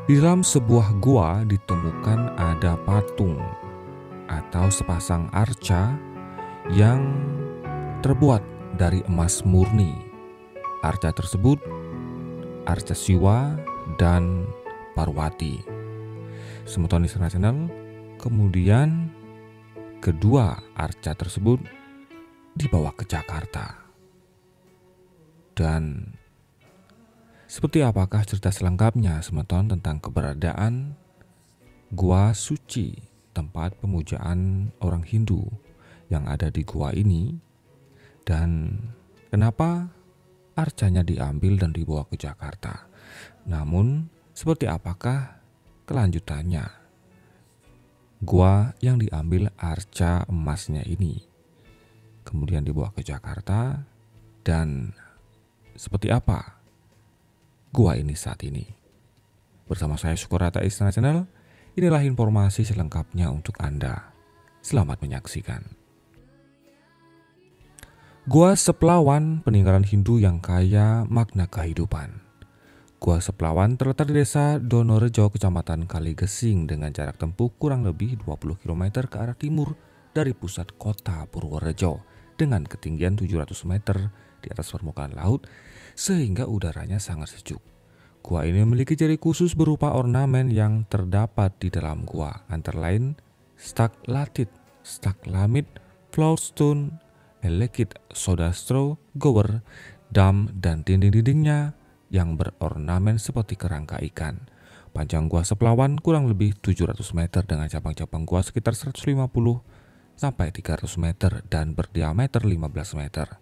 Di dalam sebuah gua ditemukan ada patung atau sepasang arca yang terbuat dari emas murni. Arca tersebut arca Siwa dan Parwati. Semeton Istana Channel, kemudian kedua arca tersebut dibawa ke Jakarta. Dan seperti apakah cerita selengkapnya Semeton tentang keberadaan Gua Suci, tempat pemujaan orang Hindu yang ada di gua ini, dan kenapa arcanya diambil dan dibawa ke Jakarta. Namun seperti apakah kelanjutannya gua yang diambil arca emasnya ini kemudian dibawa ke Jakarta, dan seperti apa gua ini saat ini. Bersama saya Sukorata Istana Channel, inilah informasi selengkapnya untuk Anda. Selamat menyaksikan. Gua Seplawan, peninggalan Hindu yang kaya makna kehidupan. Gua Seplawan terletak di desa Donorejo, kecamatan Kaligesing, dengan jarak tempuh kurang lebih 20 km ke arah timur dari pusat kota Purworejo, dengan ketinggian 700 meter di atas permukaan laut, sehingga udaranya sangat sejuk. Gua ini memiliki ciri khusus berupa ornamen yang terdapat di dalam gua, antara lain stalaktit, stalagmit, floatstone, elekit, soda straw, gower, dam, dan dinding-dindingnya yang berornamen seperti kerangka ikan. Panjang Gua Seplawan kurang lebih 700 meter dengan cabang-cabang gua sekitar 150 sampai 300 meter dan berdiameter 15 meter.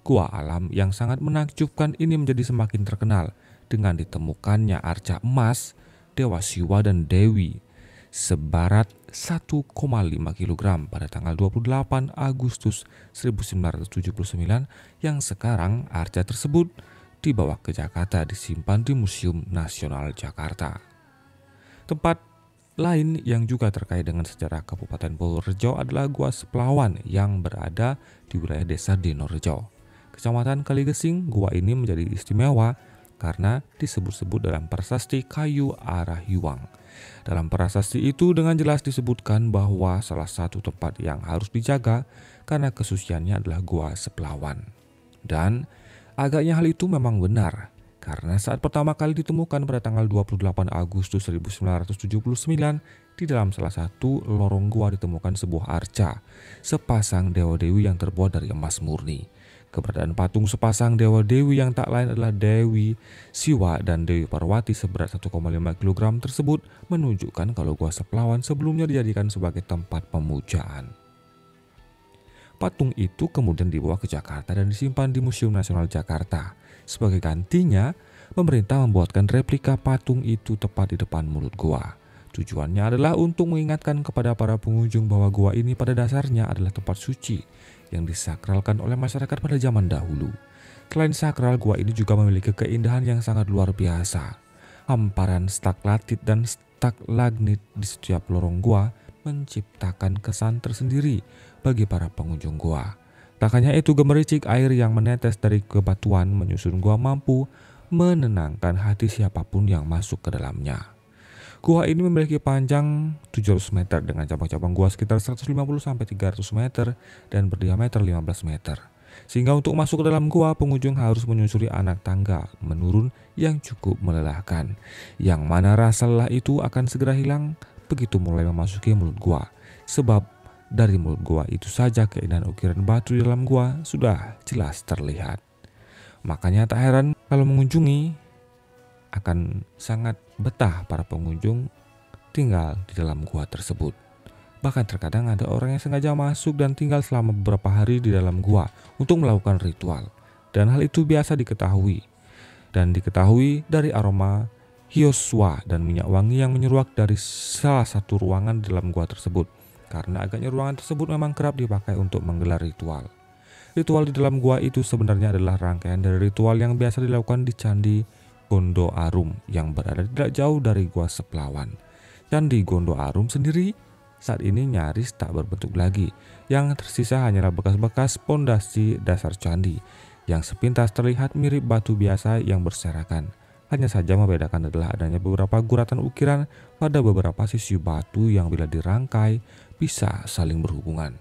Gua alam yang sangat menakjubkan ini menjadi semakin terkenal dengan ditemukannya arca emas Dewa Siwa dan Dewi seberat 1,5 kg pada tanggal 28 Agustus 1979, yang sekarang arca tersebut dibawa ke Jakarta, disimpan di Museum Nasional Jakarta. Tempat lain yang juga terkait dengan sejarah Kabupaten Purworejo adalah Gua Seplawan yang berada di wilayah desa Dinorejo, Kecamatan Kaligesing. Gua ini menjadi istimewa karena disebut-sebut dalam prasasti Kayu Arahiwang. Dalam prasasti itu dengan jelas disebutkan bahwa salah satu tempat yang harus dijaga karena kesuciannya adalah Gua Seplawan. Dan agaknya hal itu memang benar, karena saat pertama kali ditemukan pada tanggal 28 Agustus 1979, di dalam salah satu lorong gua ditemukan sebuah arca sepasang dewa-dewi yang terbuat dari emas murni. Keberadaan patung sepasang dewa-dewi yang tak lain adalah Dewi Siwa dan Dewi Parwati seberat 1,5 kg tersebut menunjukkan kalau Gua Seplawan sebelumnya dijadikan sebagai tempat pemujaan. Patung itu kemudian dibawa ke Jakarta dan disimpan di Museum Nasional Jakarta. Sebagai gantinya, pemerintah membuatkan replika patung itu tepat di depan mulut gua. Tujuannya adalah untuk mengingatkan kepada para pengunjung bahwa gua ini pada dasarnya adalah tempat suci yang disakralkan oleh masyarakat pada zaman dahulu. Selain sakral, gua ini juga memiliki keindahan yang sangat luar biasa. Hamparan stalaktit dan stalagmit di setiap lorong gua menciptakan kesan tersendiri bagi para pengunjung gua. Tak hanya itu, gemericik air yang menetes dari bebatuan menyusun gua mampu menenangkan hati siapapun yang masuk ke dalamnya. Gua ini memiliki panjang 700 meter dengan cabang-cabang gua sekitar 150 sampai 300 meter dan berdiameter 15 meter. Sehingga untuk masuk ke dalam gua, pengunjung harus menyusuri anak tangga menurun yang cukup melelahkan, yang mana rasa lelah itu akan segera hilang begitu mulai memasuki mulut gua. Sebab dari mulut gua itu saja keindahan ukiran batu di dalam gua sudah jelas terlihat. Makanya tak heran kalau mengunjungi akan sangat betah para pengunjung tinggal di dalam gua tersebut. Bahkan terkadang ada orang yang sengaja masuk dan tinggal selama beberapa hari di dalam gua untuk melakukan ritual. Dan hal itu biasa diketahui dari aroma hioswa dan minyak wangi yang menyeruak dari salah satu ruangan di dalam gua tersebut. Karena agaknya ruangan tersebut memang kerap dipakai untuk menggelar ritual. Ritual di dalam gua itu sebenarnya adalah rangkaian dari ritual yang biasa dilakukan di Candi Gondo Arum yang berada tidak jauh dari Gua Seplawan. Candi Gondo Arum sendiri saat ini nyaris tak berbentuk lagi. Yang tersisa hanyalah bekas-bekas pondasi dasar candi yang sepintas terlihat mirip batu biasa yang berserakan. Hanya saja membedakan adalah adanya beberapa guratan ukiran pada beberapa sisi batu yang bila dirangkai bisa saling berhubungan.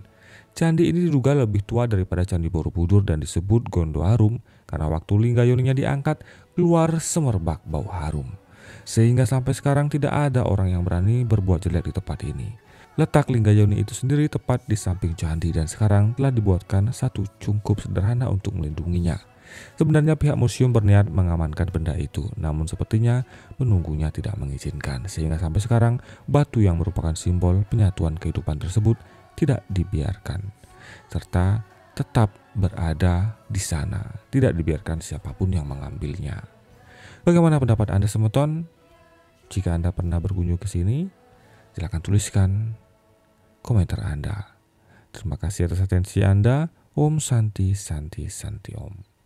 Candi ini diduga lebih tua daripada Candi Borobudur dan disebut Gondoharum karena waktu linggayoninya diangkat keluar semerbak bau harum. Sehingga sampai sekarang tidak ada orang yang berani berbuat jelek di tempat ini. Letak Linggayoni itu sendiri tepat di samping candi dan sekarang telah dibuatkan satu cungkup sederhana untuk melindunginya. Sebenarnya pihak museum berniat mengamankan benda itu, namun sepertinya penunggunya tidak mengizinkan, sehingga sampai sekarang batu yang merupakan simbol penyatuan kehidupan tersebut tidak dibiarkan, serta tetap berada di sana, tidak dibiarkan siapapun yang mengambilnya. Bagaimana pendapat Anda semeton? Jika Anda pernah berkunjung ke sini, silakan tuliskan komentar Anda. Terima kasih atas atensi Anda. Om Santi Santi Santi Om.